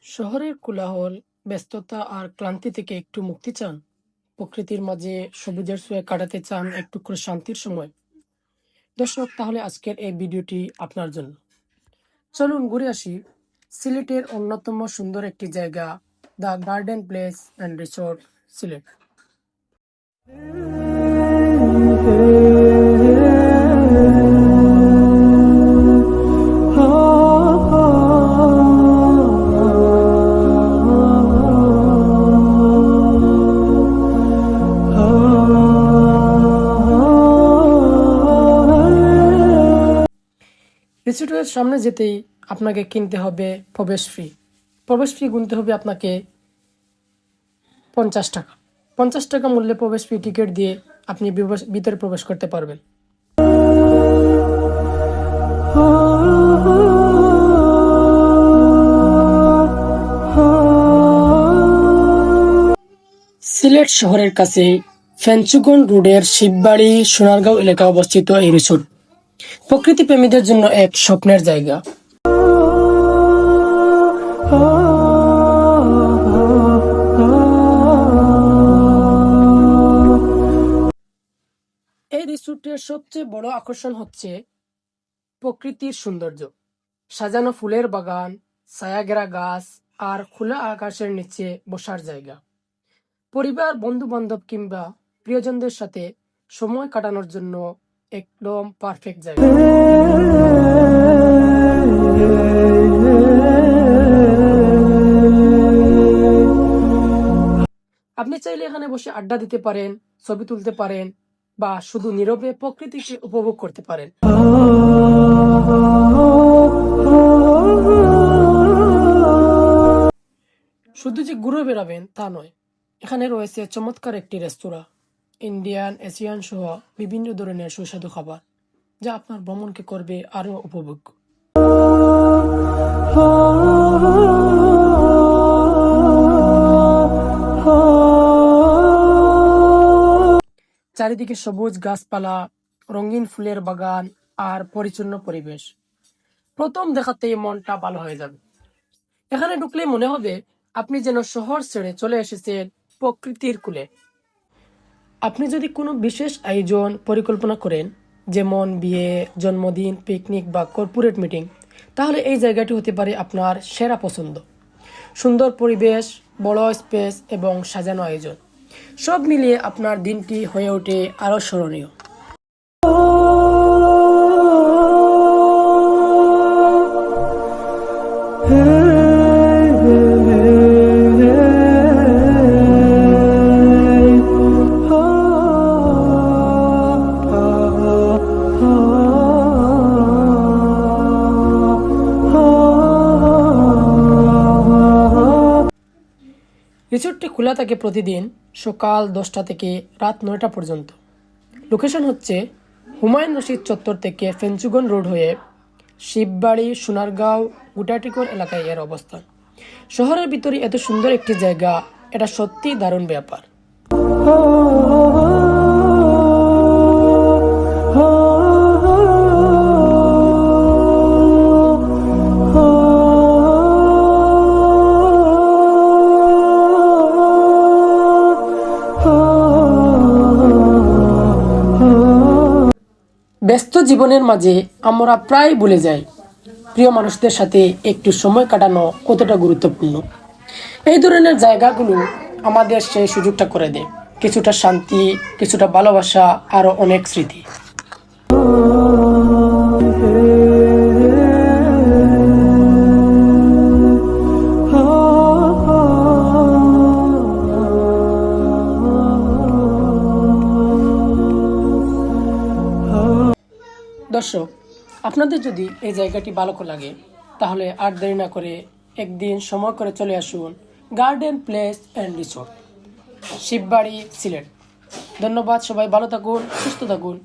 শহরের কোলাহল, ব্যস্ততা আর ক্লান্তি থেকে একটু মুক্তি চান? প্রকৃতির মাঝে সবুজের ছোঁয়ায় কাটাতে চান একটু করে শান্তির সময়? দর্শক, তাহলে আজকের এই ভিডিওটি আপনার জন্য। চলুন ঘুরে আসি সিলেটের অন্যতম সুন্দর একটি জায়গা, the garden place and resort, Sylhet. রিসোর্টের সামনে যেতেই আপনাকে কিনতে হবে প্রবেশ ফি। প্রবেশ ফি গুনতে হবে আপনাকে 50 টাকা। 50 টাকা মূল্যে প্রবেশ ফি টিকিট দিয়ে আপনি ভিতরে প্রবেশ করতে পারবেন। সিলেট শহরের কাছে ফেঞ্চুগন রোডের শিববাড়ি সোনারগাঁও এলাকায় অবস্থিত এই রিসোর্ট প্রকৃতি প্রেমীদের জন্য এক স্বপ্নের জায়গা। এই রিসোর্টের সবচেয়ে বড় আকর্ষণ হচ্ছে প্রকৃতির সৌন্দর্য, সাজানো ফুলের বাগান, ছায়াঘেরা গাছ আর খোলা আকাশের নিচে বসার জায়গা। পরিবার, বন্ধু বান্ধব কিংবা প্রিয়জনদের সাথে সময় কাটানোর জন্য একদম পারফেক্ট জায়গা। আপনি চাইলে এখানে বসে আড্ডা দিতে পারেন, ছবি তুলতে পারেন বা শুধু নীরবে প্রকৃতিকে উপভোগ করতে পারেন। শুধু যে ঘুরে বেড়াবেন তা নয়, এখানে রয়েছে চমৎকার একটি রেস্তোরাঁ, ইন্ডিয়ান, এশিয়ান সহ বিভিন্ন ধরনের সুস্বাদু খাবার, যা আপনার ভ্রমণকে করবে আরো উপভোগ্য। চারিদিকে সবুজ গাছপালা, রঙিন ফুলের বাগান আর পরিচ্ছন্ন পরিবেশ। প্রথম দেখাতেই মনটা ভালো হয়ে যাবে। এখানে ঢুকলে মনে হবে আপনি যেন শহর ছেড়ে চলে এসেছেন প্রকৃতির কুলে। আপনি যদি কোনো বিশেষ আয়োজন পরিকল্পনা করেন, যেমন বিয়ে, জন্মদিন, পিকনিক বা কর্পোরেট মিটিং, তাহলে এই জায়গাটি হতে পারে আপনার সেরা পছন্দ। সুন্দর পরিবেশ, বড় স্পেস এবং সাজানো আয়োজন, সব মিলিয়ে আপনার দিনটি হয়ে ওঠে আরও স্মরণীয়। রিসোর্টটি খোলা থাকে প্রতিদিন সকাল 10টা থেকে রাত 9টা পর্যন্ত। লোকেশন হচ্ছে হুমায়ুন রশিদ চত্বর থেকে ফেঞ্চুগন রোড হয়ে শিববাড়ি সোনারগাঁও গুটাটিকর এলাকায় এর অবস্থান। শহরের ভিতরে এত সুন্দর একটি জায়গা, এটা সত্যি দারুণ ব্যাপার। ব্যস্ত জীবনের মাঝে আমরা প্রায় ভুলে যাই প্রিয় মানুষদের সাথে একটু সময় কাটানো কতটা গুরুত্বপূর্ণ। এই ধরনের জায়গাগুলো আমাদের সেই সুযোগটা করে দেয়, কিছুটা শান্তি, কিছুটা ভালোবাসা, আরো অনেক স্মৃতি। দর্শক, আপনাদের যদি এই জায়গাটি ভালো লাগে তাহলে আর দেরি না করে একদিন সময় করে চলে আসুন garden place and resort, Shibbari, Sylhet. ধন্যবাদ, সবাই ভালো থাকুন, সুস্থ থাকুন।